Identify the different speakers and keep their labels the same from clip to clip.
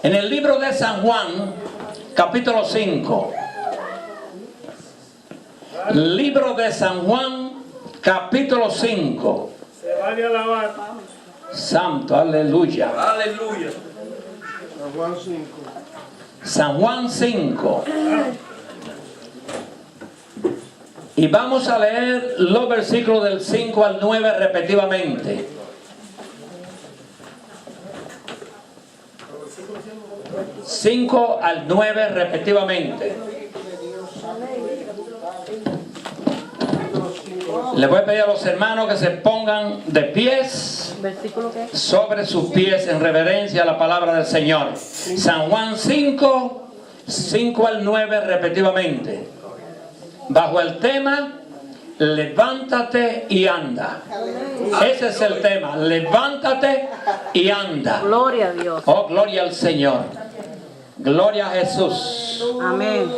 Speaker 1: En el libro de San Juan, capítulo 5. Libro de San Juan, capítulo 5.
Speaker 2: Se vale alabar.
Speaker 1: Santo, aleluya.
Speaker 2: Aleluya. San Juan 5.
Speaker 1: San Juan 5. Y vamos a leer los versículos del 5 al 9 repetitivamente. Cinco al 9 repetitivamente. Le voy a pedir a los hermanos que se pongan de pies sobre sus pies en reverencia a la palabra del Señor. San Juan 5, 5 al 9 repetitivamente. Bajo el tema, levántate y anda. Ese es el tema, levántate y anda.
Speaker 3: Gloria a Dios.
Speaker 1: Oh, gloria al Señor. Gloria a Jesús.
Speaker 3: Amén.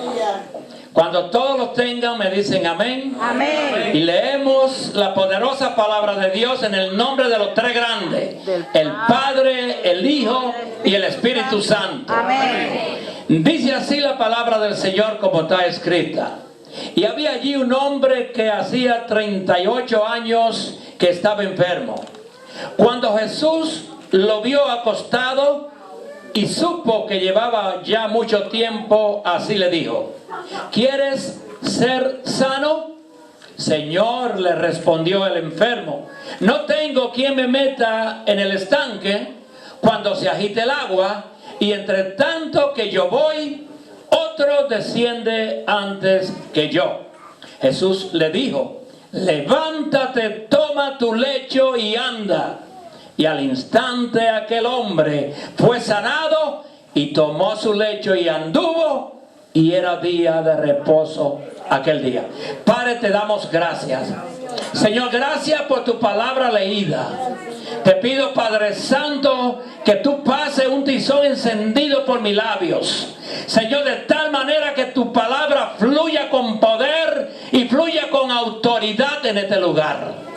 Speaker 1: Cuando todos lo tengan, me dicen amén.
Speaker 3: Amén.
Speaker 1: Y leemos la poderosa palabra de Dios en el nombre de los tres grandes: el Padre, el Hijo y el Espíritu Santo.
Speaker 3: Amén.
Speaker 1: Dice así la palabra del Señor como está escrita. Y había allí un hombre que hacía 38 años que estaba enfermo. Cuando Jesús lo vio acostado y supo que llevaba ya mucho tiempo, así le dijo: ¿quieres ser sano? Señor, le respondió el enfermo, no tengo quien me meta en el estanque cuando se agite el agua, y entre tanto que yo voy, otro desciende antes que yo. Jesús le dijo: levántate, toma tu lecho y anda. Y al instante aquel hombre fue sanado y tomó su lecho y anduvo, y era día de reposo aquel día. Padre, te damos gracias. Señor, gracias por tu palabra leída. Te pido, Padre Santo, que tú pases un tizón encendido por mis labios, Señor, de tal manera que tu palabra fluya con poder y fluya con autoridad en este lugar.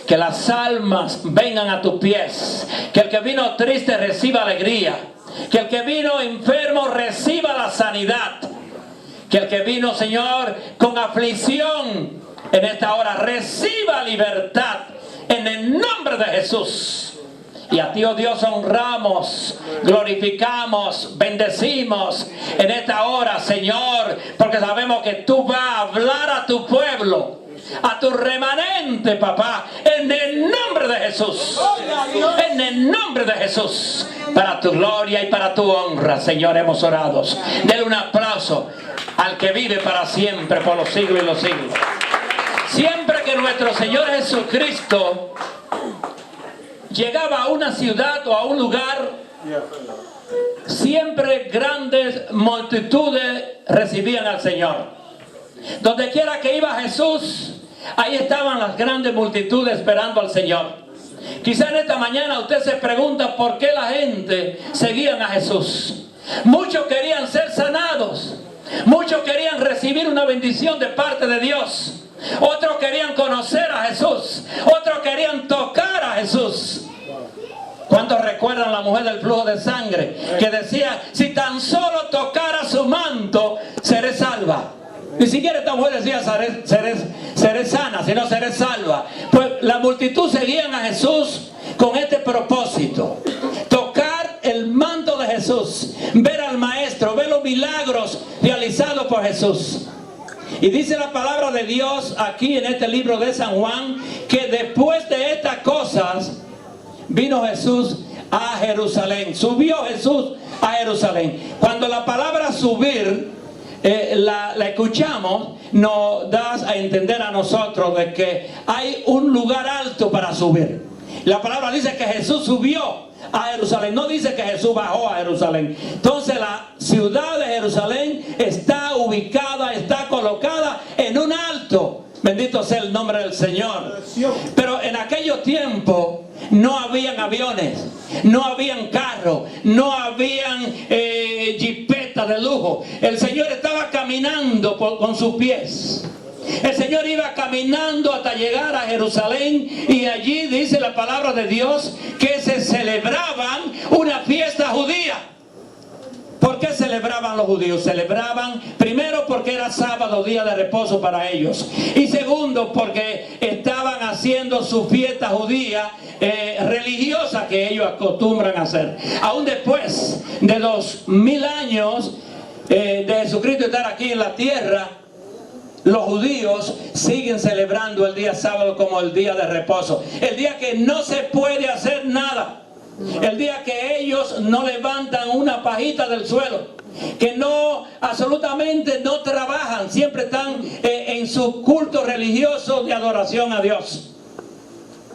Speaker 1: Que las almas vengan a tus pies. Que el que vino triste reciba alegría. Que el que vino enfermo reciba la sanidad. Que el que vino, Señor, con aflicción en esta hora reciba libertad en el nombre de Jesús. Y a ti, oh Dios, honramos, glorificamos, bendecimos en esta hora, Señor, porque sabemos que tú vas a hablar a tu pueblo, a tu remanente, papá, en el nombre de Jesús. En el nombre de Jesús. Para tu gloria y para tu honra, Señor, hemos orado. Denle un aplauso al que vive para siempre, por los siglos y los siglos. Siempre que nuestro Señor Jesucristo llegaba a una ciudad o a un lugar, siempre grandes multitudes recibían al Señor. Donde quiera que iba Jesús, ahí estaban las grandes multitudes esperando al Señor. Quizá en esta mañana usted se pregunta por qué la gente seguía a Jesús. Muchos querían ser sanados, muchos querían recibir una bendición de parte de Dios, otros querían conocer a Jesús, otros querían tocar a Jesús. ¿Cuántos recuerdan la mujer del flujo de sangre que decía: si tan solo tocara su manto, seré salva? Ni siquiera esta mujer decía seré sana, sino seré salva. Pues la multitud seguían a Jesús con este propósito: tocar el manto de Jesús, ver al Maestro, ver los milagros realizados por Jesús. Y dice la palabra de Dios aquí en este libro de San Juan, que después de estas cosas vino Jesús a Jerusalén. Subió Jesús a Jerusalén. Cuando la palabra subir la escuchamos, nos da a entender a nosotros de que hay un lugar alto para subir. La palabra dice que Jesús subió a Jerusalén, no dice que Jesús bajó a Jerusalén. Entonces la ciudad de Jerusalén está ubicada, está colocada en un alto. Bendito sea el nombre del Señor. Pero en aquellos tiempos no habían aviones, no habían carros, no habían jipetas de lujo. El Señor estaba caminando con sus pies. El Señor iba caminando hasta llegar a Jerusalén, y allí dice la palabra de Dios que se celebraban una fiesta judía. celebraban los judíos? Celebraban primero porque era sábado, día de reposo para ellos. Y segundo porque estaban haciendo su fiesta judía religiosa que ellos acostumbran a hacer. Aún después de 2000 años de Jesucristo estar aquí en la tierra, los judíos siguen celebrando el día sábado como el día de reposo. El día que no se puede hacer nada. El día que ellos no levantan una pajita del suelo. Que no, absolutamente no trabajan. Siempre están en su culto religioso de adoración a Dios.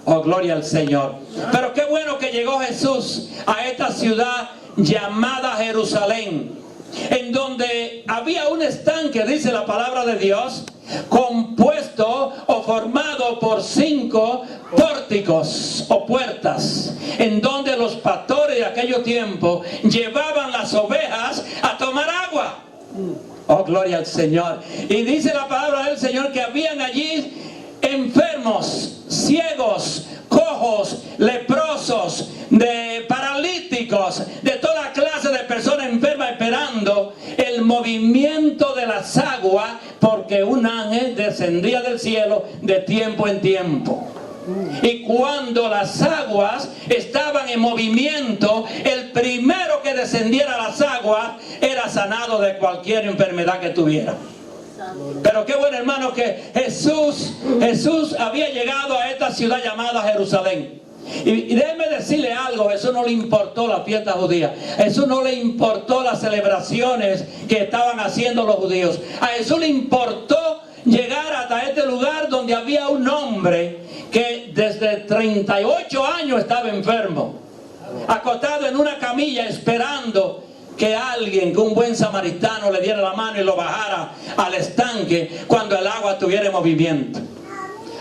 Speaker 1: Oh, gloria al Señor. Pero qué bueno que llegó Jesús a esta ciudad llamada Jerusalén, en donde había un estanque, dice la palabra de Dios, compuesto o formado por 5 pórticos o puertas, en donde los pastores de aquellos tiempos llevaban las ovejas a tomar agua. Oh, gloria al Señor. Y dice la palabra del Señor que habían allí enfermos, ciegos, cojos, leprosos, de paralíticos, de toda clase de personas enfermas, esperando el movimiento de las aguas, porque un ángel descendía del cielo de tiempo en tiempo. Y cuando las aguas estaban en movimiento, el primero que descendiera a las aguas era sanado de cualquier enfermedad que tuviera. Pero qué bueno, hermano, que Jesús había llegado a esta ciudad llamada Jerusalén. Y déjeme decirle algo: Jesús no le importó la fiesta judía. Jesús no le importó las celebraciones que estaban haciendo los judíos. A Jesús le importó llegar hasta este lugar donde había un hombre que desde 38 años estaba enfermo, acostado en una camilla esperando que alguien, que un buen samaritano le diera la mano y lo bajara al estanque cuando el agua tuviera en movimiento.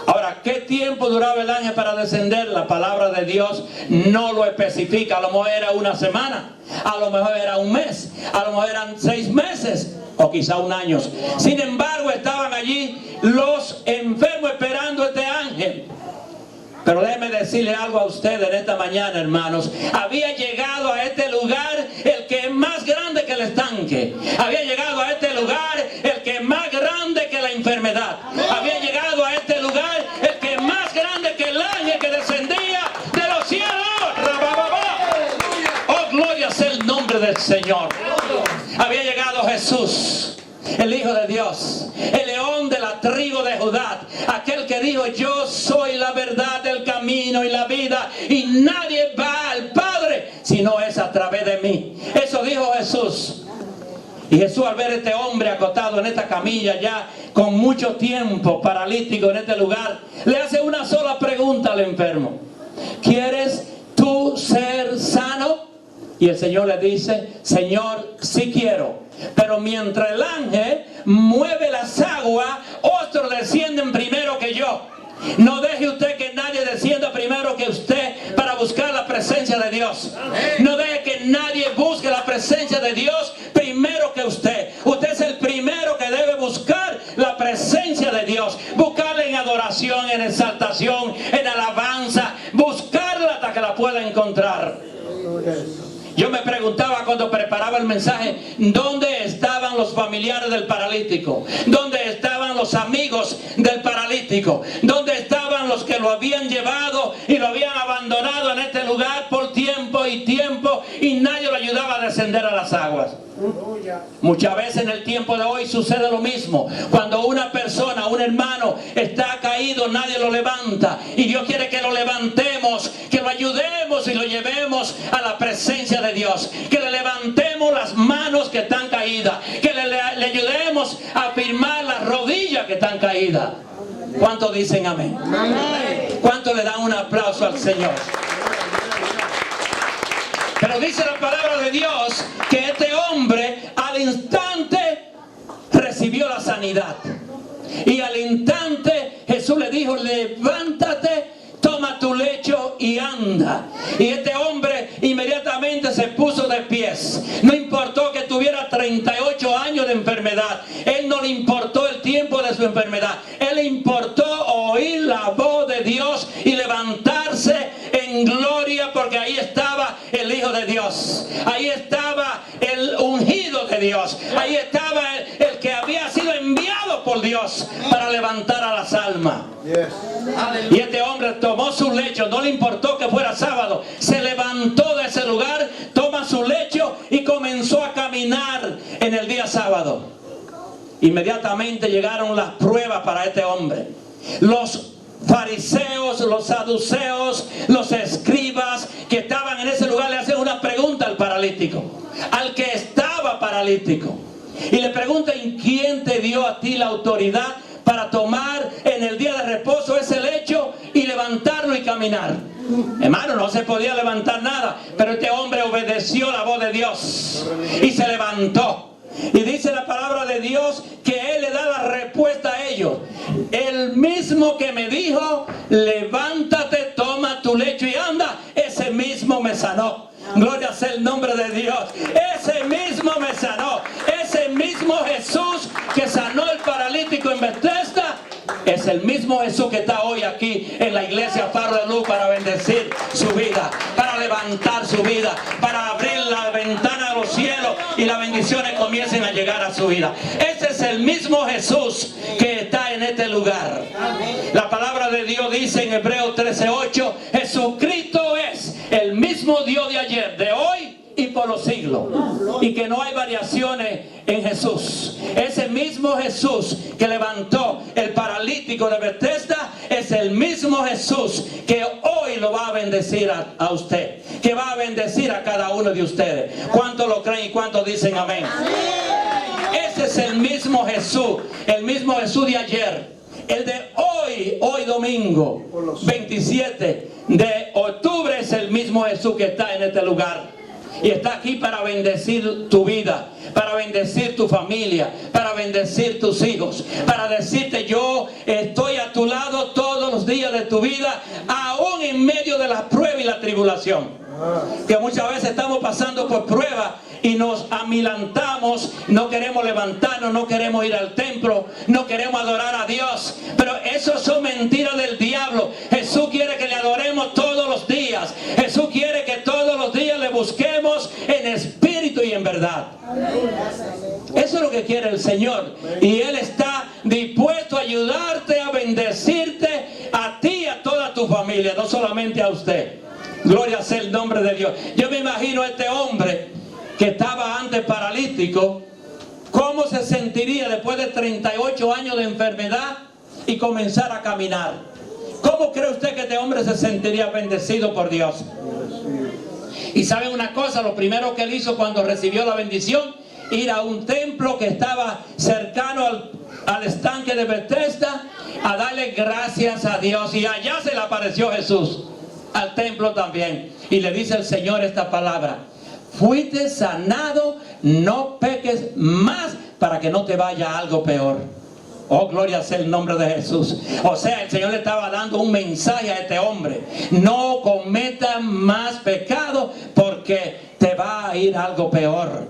Speaker 1: Ahora, ¿qué tiempo duraba el ángel para descender? La palabra de Dios no lo especifica. A lo mejor era una semana, a lo mejor era un mes, a lo mejor eran 6 meses o quizá un año. Sin embargo, estaban allí los enfermos esperando a este ángel. Pero déjeme decirle algo a usted en esta mañana, hermanos. Había llegado a este lugar el que es más grande que el estanque. Había llegado a este lugar el que es más grande que la enfermedad. Había llegado a este lugar el que es más grande que el ángel que descendía de los cielos. Oh, gloria sea el nombre del Señor. Había llegado Jesús, el Hijo de Dios, el león de la tribu de Judá, aquel que dijo: yo soy la verdad, el camino y la vida, y nadie va al Padre si no es a través de mí. Eso dijo Jesús. Y Jesús, al ver a este hombre acostado en esta camilla ya con mucho tiempo, paralítico en este lugar, le hace una sola pregunta al enfermo: ¿quieres tú ser sano? Y el Señor le dice: Señor, sí quiero. Pero mientras el ángel mueve las aguas, otros descienden primero que yo. No deje usted que nadie descienda primero que usted para buscar la presencia de Dios. No deje que nadie busque la presencia de Dios primero que usted. Usted es el primero que debe buscar la presencia de Dios. Buscarla en adoración, en exaltación, en alabanza. Buscarla hasta que la pueda encontrar. Yo me preguntaba cuando preparaba el mensaje: ¿dónde estaban los familiares del paralítico? ¿Dónde estaban los amigos del paralítico? ¿Dónde estaban los que lo habían llevado y lo habían abandonado en este lugar por tiempo y tiempo y nadie lo ayudaba a descender a las aguas? Muchas veces en el tiempo de hoy sucede lo mismo. Cuando una persona, un hermano está caído, nadie lo levanta, y Dios quiere que lo levantemos, que lo ayudemos y lo llevemos a la presencia de Dios, que le levantemos las manos que están caídas, que le ayudemos a firmar las rodillas que están caídas. ¿Cuántos dicen amén? ¿Cuántos le dan un aplauso al Señor? Pero dice la palabra de Dios que este hombre al instante recibió la sanidad. Y al instante Jesús le dijo: levántate, toma tu lecho y anda. Y este hombre inmediatamente se puso de pies. No importó que tuviera 38 años de enfermedad. Él no le importó el tiempo de su enfermedad. Él le importó oír la voz de Dios y levantarse en gloria, porque ahí estaba el Hijo de Dios. Ahí estaba el ungido de de Dios. Ahí estaba el que había sido enviado por Dios para levantar a las almas. Y este hombre tomó su lecho, no le importó que fuera sábado, se levantó de ese lugar, toma su lecho y comenzó a caminar en el día sábado. Inmediatamente llegaron las pruebas para este hombre. Los fariseos, los saduceos, los escribas que estaban en ese lugar le hacen una pregunta al paralítico, al que estaba paralítico, y le preguntan: ¿quién te dio a ti la autoridad para tomar en el día de reposo ese lecho y levantarlo y caminar? Hermano, no se podía levantar nada, pero este hombre obedeció la voz de Dios y se levantó. Y dice la palabra de Dios que Él le da la respuesta a ellos. El mismo que me dijo: levántate, toma tu lecho y anda, ese mismo me sanó. Gloria sea el nombre de Dios. Ese mismo me sanó. Ese mismo Jesús que sanó el paralítico en Bethesda es el mismo Jesús que está hoy aquí en la iglesia Faro de Luz para bendecir su vida, para levantar su vida, para abrir la ventana de los cielos y las bendiciones comiencen a llegar a su vida. Ese es el mismo Jesús que está en este lugar. La palabra de Dios dice en Hebreos 13:8: Jesucristo es el mismo Dios de ayer, de hoy y por los siglos, y que no hay variaciones en Jesús. Ese mismo Jesús que levantó el paralítico de Bethesda es el mismo Jesús que hoy lo va a bendecir a usted, que va a bendecir a cada uno de ustedes. ¿Cuántos lo creen y cuántos dicen amén? Ese es el mismo Jesús de ayer. El de hoy domingo 27 de octubre es el mismo Jesús que está en este lugar. Y está aquí para bendecir tu vida, para bendecir tu familia, para bendecir tus hijos, para decirte: yo estoy a tu lado todos los días de tu vida, aún en medio de la prueba y la tribulación. Que muchas veces estamos pasando por pruebas y nos amilantamos, no queremos levantarnos, no queremos ir al templo, no queremos adorar a Dios. Pero eso son mentiras del diablo. Jesús quiere que le adoremos todos los días. Jesús quiere que todos los días le busquemos en espíritu y en verdad. Eso es lo que quiere el Señor. Y Él está dispuesto a ayudarte, a bendecirte a ti y a toda tu familia, no solamente a usted. Gloria sea el nombre de Dios. Yo me imagino a este hombre que estaba antes paralítico, ¿cómo se sentiría después de 38 años de enfermedad y comenzar a caminar? ¿Cómo cree usted que este hombre se sentiría bendecido por Dios? Y saben una cosa, lo primero que él hizo cuando recibió la bendición, ir a un templo que estaba cercano al estanque de Bethesda, a darle gracias a Dios. Y allá se le apareció Jesús, al templo también, y le dice el Señor esta palabra: fuiste sanado, no peques más para que no te vaya algo peor. Oh, gloria sea el nombre de Jesús. O sea, el Señor le estaba dando un mensaje a este hombre: no cometas más pecado porque te va a ir algo peor.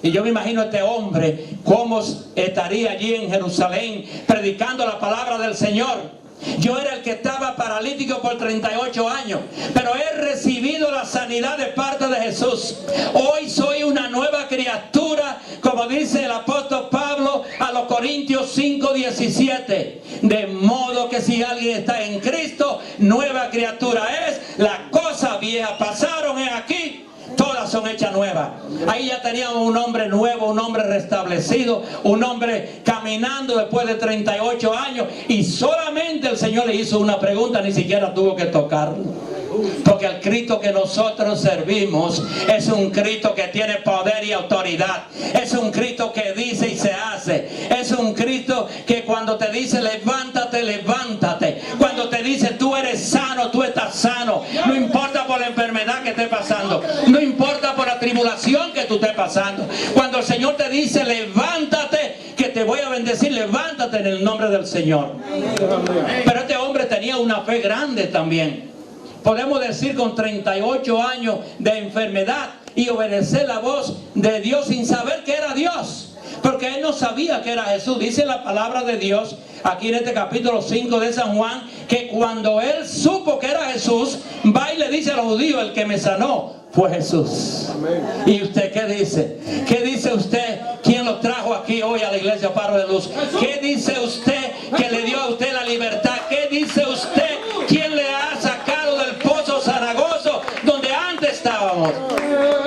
Speaker 1: Y yo me imagino a este hombre cómo estaría allí en Jerusalén predicando la palabra del Señor. Yo era el que estaba paralítico por 38 años, pero he recibido la sanidad de parte de Jesús. Hoy soy una nueva criatura, como dice el apóstol Pablo a los Corintios 5:17. De modo que si alguien está en Cristo, nueva criatura es. Las cosas viejas pasaron, he aquí, todas son hechas nuevas. Ahí ya teníamos un hombre nuevo, un hombre restablecido, un hombre caminando después de 38 años, y solamente el Señor le hizo una pregunta, ni siquiera tuvo que tocarlo. Porque el Cristo que nosotros servimos es un Cristo que tiene poder y autoridad. Es un Cristo que dice y se hace. Es un Cristo que cuando te dice levántate, levántate. Cuando te dice tú eres sano, tú estás sano. No importa por la enfermedad que estés pasando. No importa por la tribulación que tú estés pasando. Cuando el Señor te dice levántate, que te voy a bendecir, levántate en el nombre del Señor. Pero este hombre tenía una fe grande también. Podemos decir con 38 años de enfermedad y obedecer la voz de Dios sin saber que era Dios. Porque él no sabía que era Jesús. Dice la palabra de Dios aquí en este capítulo 5 de San Juan, que cuando él supo que era Jesús, va y le dice a los judíos: el que me sanó fue Jesús. Amén. ¿Y usted qué dice? ¿Qué dice usted luz? ¿Qué dice usted que le dio a usted la libertad? ¿Qué dice usted? ¿Quién le ha sacado del pozo cenagoso donde antes estábamos?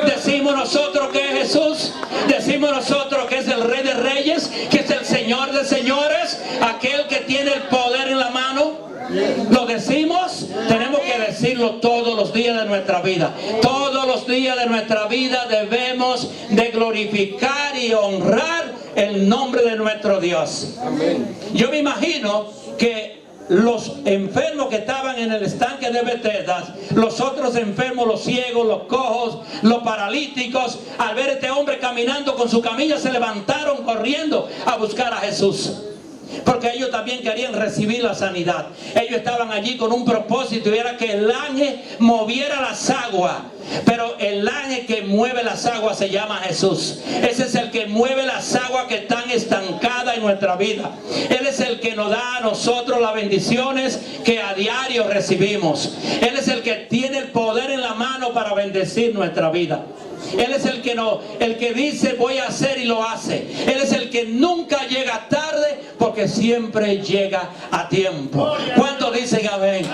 Speaker 1: Decimos nosotros que es Jesús, decimos nosotros que es el Rey de Reyes, que es el Señor de Señores, aquel que tiene el poder en la mano. Lo decimos, tenemos que decirlo todos los días de nuestra vida. Todos los días de nuestra vida debemos de glorificar y honrar el nombre de nuestro Dios. Yo me imagino que los enfermos que estaban en el estanque de Betesda, los otros enfermos, los ciegos, los cojos, los paralíticos, al ver a este hombre caminando con su camilla, se levantaron corriendo a buscar a Jesús. Porque ellos también querían recibir la sanidad. Ellos estaban allí con un propósito, y era que el ángel moviera las aguas. Pero el ángel que mueve las aguas se llama Jesús. Ese es el que mueve las aguas que están estancadas en nuestra vida. Él es el que nos da a nosotros las bendiciones que a diario recibimos. Él es el que tiene el poder en la mano para bendecir nuestra vida. Él es el que dice voy a hacer y lo hace. Él es el que nunca llega tarde, porque siempre llega a tiempo. ¿Cuántos dicen amén?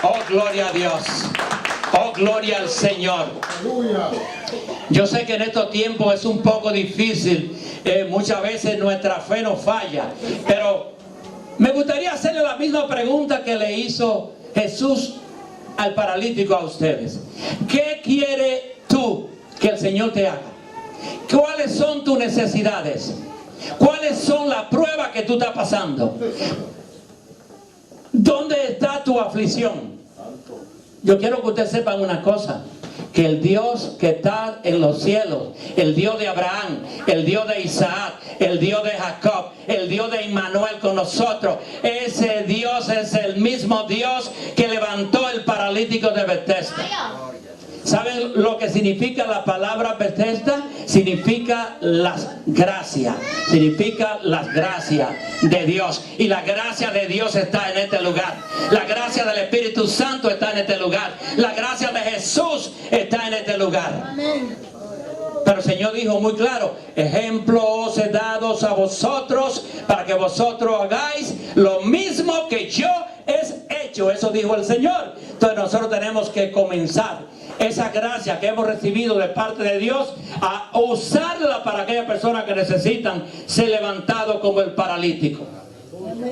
Speaker 1: Oh, gloria a Dios. Oh, gloria al Señor. Yo sé que en estos tiempos es un poco difícil. Muchas veces nuestra fe nos falla. Pero me gustaría hacerle la misma pregunta que le hizo Jesús al paralítico a ustedes. ¿Qué quiere tú que el Señor te haga? ¿Cuáles son tus necesidades? ¿Cuáles son las pruebas que tú estás pasando? ¿Dónde está tu aflicción? Yo quiero que ustedes sepan una cosa, que el Dios que está en los cielos, el Dios de Abraham, el Dios de Isaac, el Dios de Jacob, el Dios de Immanuel con nosotros, ese Dios es el mismo Dios que levantó el paralítico de Betesda. ¿Saben lo que significa la palabra Betesda? Significa las gracias. Significa las gracias de Dios. Y la gracia de Dios está en este lugar. La gracia del Espíritu Santo está en este lugar. La gracia de Jesús está en este lugar. Pero el Señor dijo muy claro: ejemplo os he dado a vosotros, para que vosotros hagáis lo mismo que yo he hecho. Eso dijo el Señor. Entonces nosotros tenemos que comenzar esa gracia que hemos recibido de parte de Dios, a usarla para aquellas personas que necesitan ser levantados como el paralítico.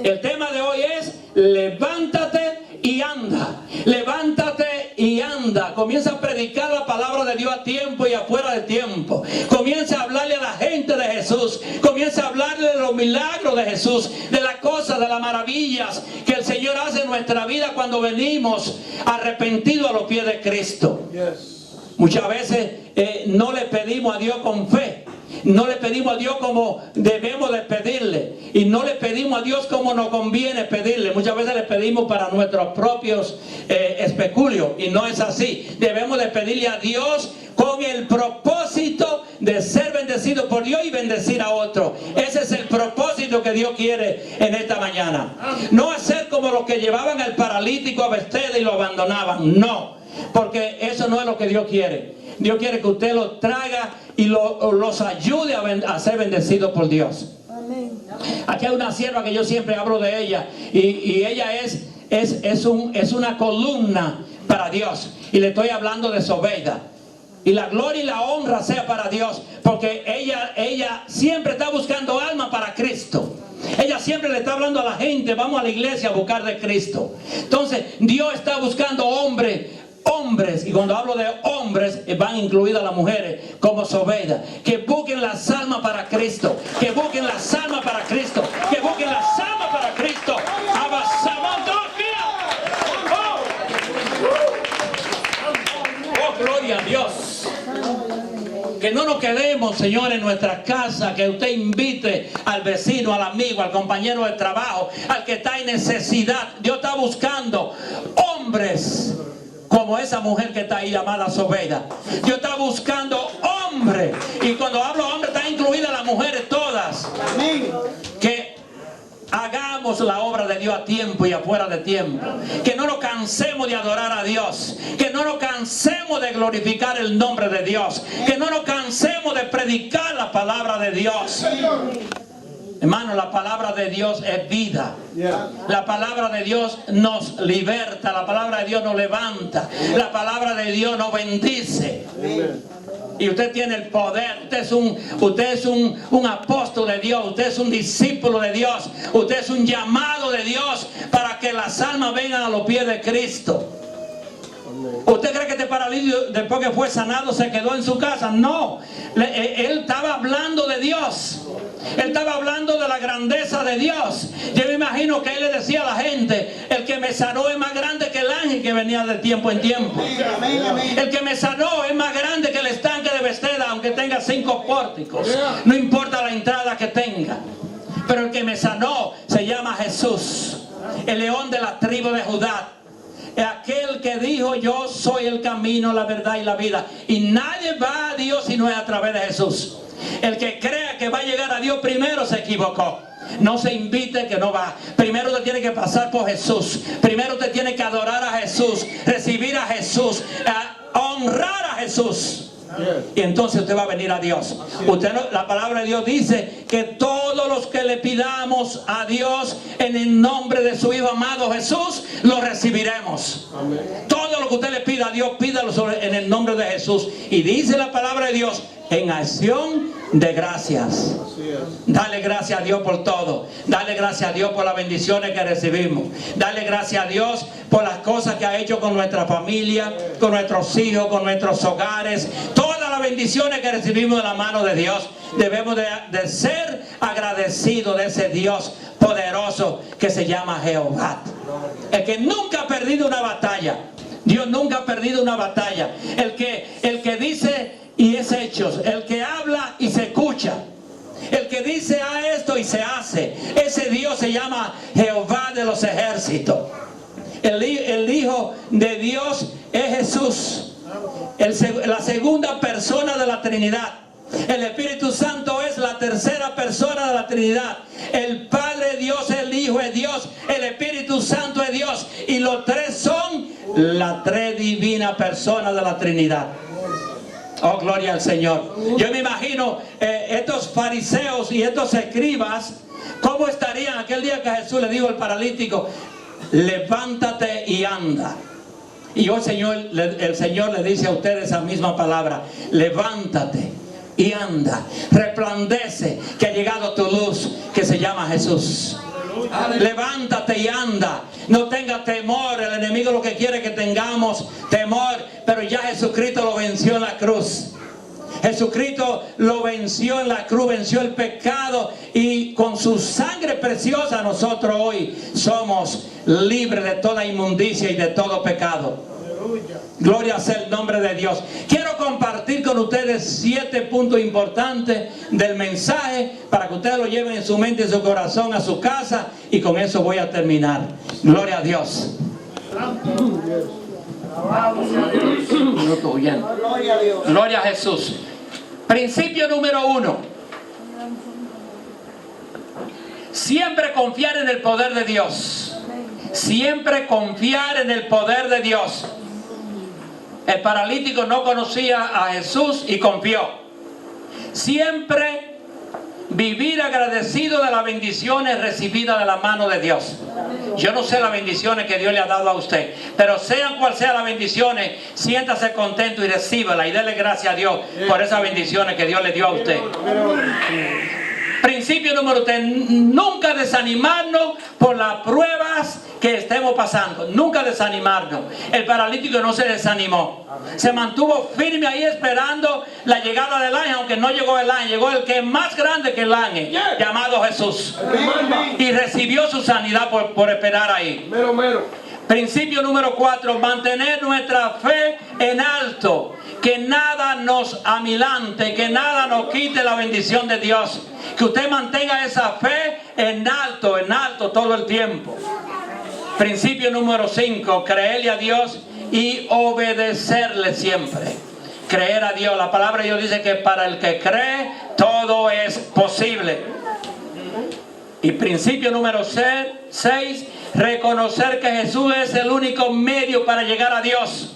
Speaker 1: El tema de hoy es: levántate y anda. Levántate y anda. Comienza a predicar la palabra de Dios a tiempo y afuera de tiempo. Comienza a hablarle a la gente de Jesús. Comienza a hablarle de los milagros de Jesús, de las cosas, de las maravillas que el Señor hace en nuestra vida cuando venimos arrepentidos a los pies de Cristo. Muchas veces no le pedimos a Dios con fe. No le pedimos a Dios como debemos de pedirle, y no le pedimos a Dios como nos conviene pedirle. Muchas veces le pedimos para nuestros propios especulios, y no es así. Debemos de pedirle a Dios con el propósito de ser bendecido por Dios y bendecir a otro. Ese es el propósito que Dios quiere en esta mañana. No hacer como los que llevaban al paralítico a Betesda y lo abandonaban. No, porque eso no es lo que Dios quiere. Dios quiere que usted los traiga y los ayude a ser bendecidos por Dios. Amén. Aquí hay una sierva que yo siempre hablo de ella, y ella es una columna para Dios, y le estoy hablando de Zobeida. Y la gloria y la honra sea para Dios, porque ella siempre está buscando almas para Cristo. Ella siempre le está hablando a la gente: vamos a la iglesia a buscar de Cristo. Entonces Dios está buscando hombres, y cuando hablo de hombres van incluidas las mujeres como Zobeida, que busquen las almas para Cristo, que busquen las almas para Cristo, que busquen las almas para Cristo. Oh, gloria a Dios. Que no nos quedemos, Señor, en nuestra casa. Que usted invite al vecino, al amigo, al compañero de trabajo, al que está en necesidad. Dios está buscando hombres como esa mujer que está ahí llamada Zobeida. Dios está buscando hombres, y cuando hablo hombre está incluida las mujeres todas. Que hagamos hagamos la obra de Dios a tiempo y afuera de tiempo. Que no nos cansemos de adorar a Dios. Que no nos cansemos de glorificar el nombre de Dios. Que no nos cansemos de predicar la palabra de Dios. Hermano, la palabra de Dios es vida. La palabra de Dios nos liberta. La palabra de Dios nos levanta. La palabra de Dios nos bendice. Y usted tiene el poder. Usted es un apóstol de Dios. Usted es un discípulo de Dios. Usted es un llamado de Dios para que las almas vengan a los pies de Cristo. ¿Usted cree que este paralítico, después que fue sanado, se quedó en su casa? No. Él estaba hablando de Dios. Él estaba hablando de la grandeza de Dios. Yo me imagino que él le decía a la gente: el que me sanó es más grande que el ángel que venía de tiempo en tiempo. El que me sanó es más grande que el estanque de Bethesda, aunque tenga 5 pórticos. No importa la entrada que tenga. Pero el que me sanó se llama Jesús, el león de la tribu de Judá. Aquel que dijo: yo soy el camino, la verdad y la vida, y nadie va a Dios si no es a través de Jesús. El que crea que va a llegar a Dios primero se equivocó. No se invite que no va. Primero usted tiene que pasar por Jesús. Primero usted tiene que adorar a Jesús, recibir a Jesús, honrar a Jesús. Y entonces usted va a venir a Dios. La palabra de Dios dice que todos los que le pidamos a Dios en el nombre de su Hijo amado Jesús, lo recibiremos. Todo lo que usted le pida a Dios, pídalo en el nombre de Jesús. Y dice la palabra de Dios: en acción de gracias. Dale gracias a Dios por todo. Dale gracias a Dios por las bendiciones que recibimos. Dale gracias a Dios por las cosas que ha hecho con nuestra familia, con nuestros hijos, con nuestros hogares. Todas las bendiciones que recibimos de la mano de Dios. Debemos de ser agradecidos de ese Dios poderoso que se llama Jehová. El que nunca ha perdido una batalla. Dios nunca ha perdido una batalla. El que dice y es hechos. El que habla y se escucha. El que dice a esto y se hace. Ese Dios se llama Jehová de los ejércitos. El Hijo de Dios es Jesús. La segunda persona de la Trinidad. El Espíritu Santo es la tercera persona de la Trinidad. El Padre es Dios, el Hijo es Dios, el Espíritu Santo es Dios. Y los tres son la tres divina persona de la Trinidad. Oh, gloria al Señor. Yo me imagino estos fariseos y estos escribas, ¿cómo estarían aquel día que Jesús le dijo al paralítico: levántate y anda? Y hoy el Señor le dice a ustedes esa misma palabra: levántate y anda, resplandece, que ha llegado tu luz, que se llama Jesús. Levántate y anda. No tengas temor. El enemigo lo que quiere es que tengamos temor, pero ya Jesucristo lo venció en la cruz. Jesucristo lo venció en la cruz, venció el pecado, y con su sangre preciosa nosotros hoy somos libres de toda inmundicia y de todo pecado. Gloria sea el nombre de Dios. Quiero compartir con ustedes 7 puntos importantes del mensaje para que ustedes lo lleven en su mente y en su corazón a su casa, y con eso voy a terminar. Gloria a Dios. Gloria a Jesús. Principio número 1. Siempre confiar en el poder de Dios. Siempre confiar en el poder de Dios. El paralítico no conocía a Jesús y confió. Siempre vivir agradecido de las bendiciones recibidas de la mano de Dios. Yo no sé las bendiciones que Dios le ha dado a usted, pero sean cual sean las bendiciones, siéntase contento y recíbala y dele gracias a Dios por esas bendiciones que Dios le dio a usted. Principio número 3, nunca desanimarnos por las pruebas que estemos pasando. Nunca desanimarnos. El paralítico no se desanimó. Se mantuvo firme ahí esperando la llegada del ángel, aunque no llegó el ángel. Llegó el que es más grande que el ángel, llamado Jesús. Y recibió su sanidad por esperar ahí. Principio número 4, mantener nuestra fe en alto. Que nada nos amilante, que nada nos quite la bendición de Dios. Que usted mantenga esa fe en alto todo el tiempo. Principio número 5, creerle a Dios y obedecerle siempre. Creer a Dios. La palabra de Dios dice que para el que cree todo es posible. Y principio número 6, reconocer que Jesús es el único medio para llegar a Dios.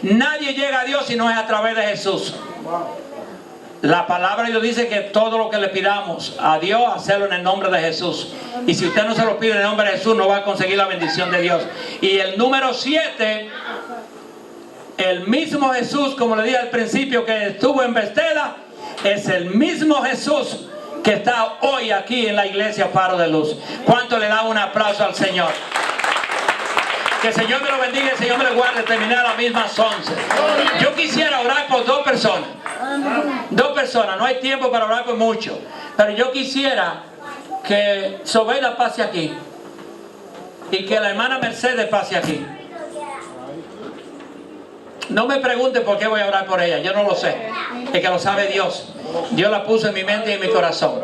Speaker 1: Nadie llega a Dios si no es a través de Jesús. La palabra de Dios dice que todo lo que le pidamos a Dios, hacerlo en el nombre de Jesús. Y si usted no se lo pide en el nombre de Jesús, no va a conseguir la bendición de Dios. Y el número 7, el mismo Jesús, como le dije al principio, que estuvo en Bethesda, es el mismo Jesús que está hoy aquí en la iglesia Faro de Luz. ¿Cuánto le da un aplauso al Señor? Que el Señor me lo bendiga y el Señor me lo guarde. Terminar a las mismas 11. Yo quisiera orar por 2 personas. 2 personas, no hay tiempo para orar por mucho. Pero yo quisiera que Sobeida pase aquí. Y que la hermana Mercedes pase aquí. No me pregunte por qué voy a orar por ella, yo no lo sé. Es que lo sabe Dios. Dios la puso en mi mente y en mi corazón.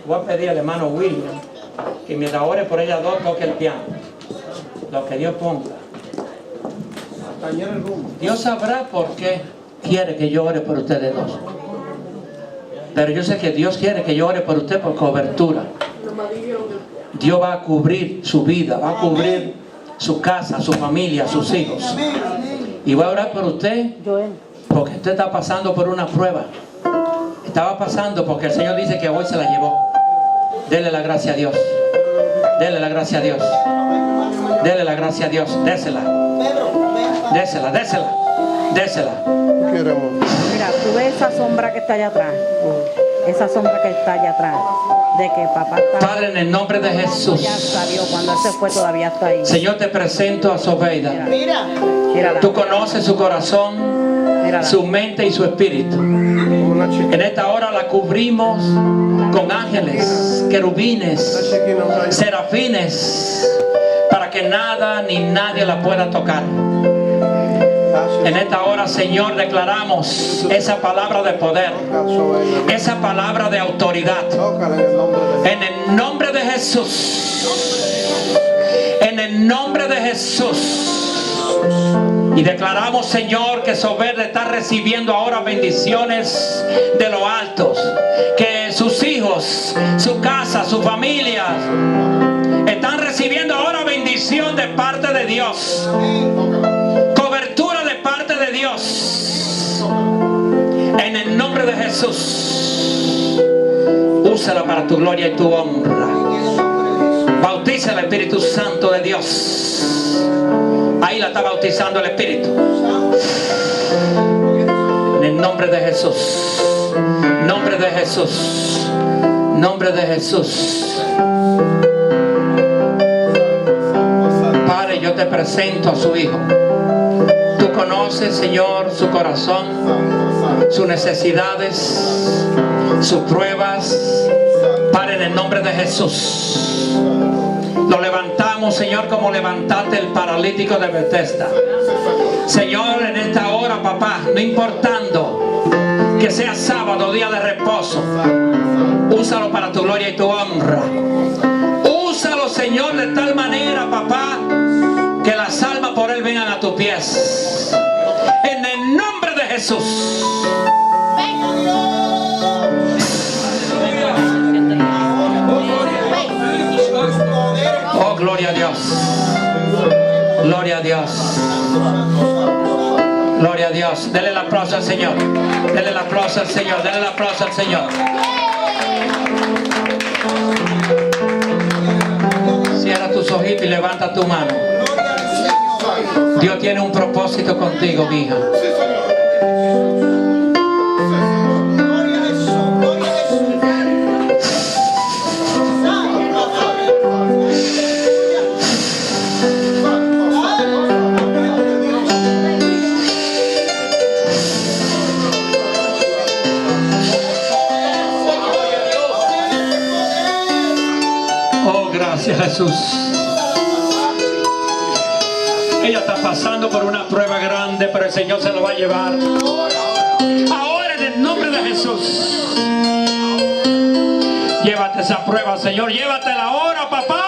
Speaker 1: Voy a pedir al hermano William que mientras ore por ella 2 toque el piano. Lo que Dios ponga. Dios sabrá por qué quiere que yo ore por ustedes 2. Pero yo sé que Dios quiere que yo ore por usted por cobertura. Dios va a cubrir su vida, va a cubrir su casa, su familia, sus hijos. Y voy a orar por usted porque usted está pasando por una prueba. Estaba pasando porque el Señor dice que hoy se la llevó. Dele la gracia a Dios. Dele la gracia a Dios. Dele la gracia a Dios. Désela. Désela, désela. Désela.
Speaker 3: Mira, tú ves esa sombra que está allá atrás. Esa sombra que está allá atrás. De que papá está...
Speaker 1: Padre, en el nombre de Jesús.
Speaker 3: Ya salió, cuando él se fue todavía está ahí.
Speaker 1: Señor, te presento a Sobeida.
Speaker 3: Mírala.
Speaker 1: Tú conoces su corazón,
Speaker 3: Mírala.
Speaker 1: su mente y su espíritu. En esta hora la cubrimos con ángeles, querubines, serafines, para que nada ni nadie la pueda tocar. En esta hora, Señor, declaramos esa palabra de poder, esa palabra de autoridad. En el nombre de Jesús. En el nombre de Jesús. Y declaramos, Señor, que Sobeida está recibiendo ahora bendiciones de lo alto. Que sus hijos, su casa, su familia están recibiendo ahora bendición de parte de Dios. Cobertura de parte de Dios. En el nombre de Jesús. Úsala para tu gloria y tu honra. Bautiza el Espíritu Santo de Dios. Ahí la está bautizando el Espíritu. En el nombre de Jesús. Nombre de Jesús. Nombre de Jesús. Padre, yo te presento a su hijo. Tú conoces, Señor, su corazón, sus necesidades, sus pruebas. Padre, en el nombre de Jesús. Lo levantamos, Señor, como levantaste el paralítico de Bethesda. Señor, en esta hora, papá, no importando que sea sábado, día de reposo, úsalo para tu gloria y tu honra. Úsalo, Señor, de tal manera, papá, que las almas por él vengan a tus pies. En el nombre de Jesús. Oh, gloria a Dios. Gloria a Dios. Gloria a Dios. Dele el aplauso al Señor. Dele el aplauso al Señor. Dele el aplauso al Señor. Cierra tus ojitos y levanta tu mano. Dios tiene un propósito contigo, mi hija. Oh, gracias, Jesús. Ella está pasando por una prueba grande, pero el Señor se lo va a llevar. Ahora, en el nombre de Jesús. Llévate esa prueba, Señor. Llévatela ahora, papá.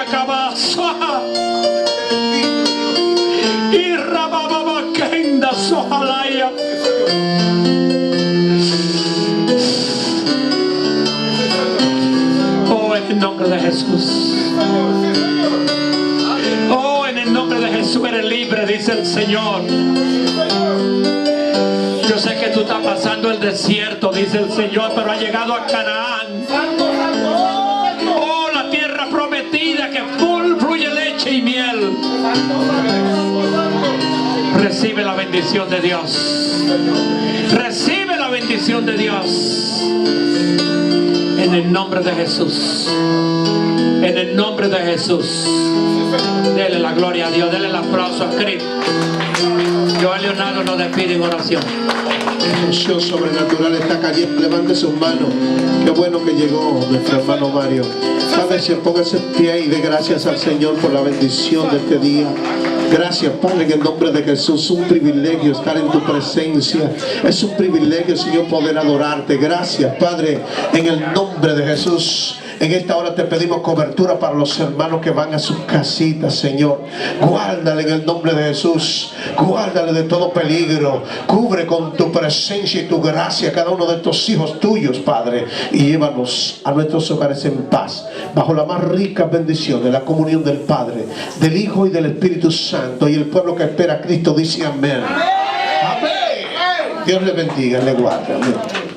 Speaker 1: cabazo. Y rababa kenda sohalaya. Oh, en el nombre de Jesús. Oh, en el nombre de Jesús eres libre, dice el Señor. Yo sé que tú estás pasando el desierto, dice el Señor, pero ha llegado a Canaán. Oh, la tierra prometida que fluye leche y miel. Recibe la bendición de Dios. Recibe la bendición de Dios. En el nombre de Jesús. En el nombre de Jesús. Dele la gloria a Dios. Dele el aplauso a Cristo. Joel Leonardo nos despide en oración.
Speaker 4: Unción sobrenatural está cayendo. Levante sus manos. Qué bueno que llegó nuestro hermano Mario. Padre, póngase en pie y dé gracias al Señor por la bendición de este día. Gracias, Padre, en el nombre de Jesús. Un privilegio estar en tu presencia. Es un privilegio, Señor, poder adorarte. Gracias, Padre, en el nombre de Jesús. En esta hora te pedimos cobertura para los hermanos que van a sus casitas, Señor. Guárdale en el nombre de Jesús. Guárdale de todo peligro. Cubre con tu presencia y tu gracia a cada uno de estos hijos tuyos, Padre. Y llévanos a nuestros hogares en paz, bajo la más rica bendición de la comunión del Padre, del Hijo y del Espíritu Santo. Y el pueblo que espera a Cristo dice amén. Amén. Dios le bendiga, le guarde. Amén.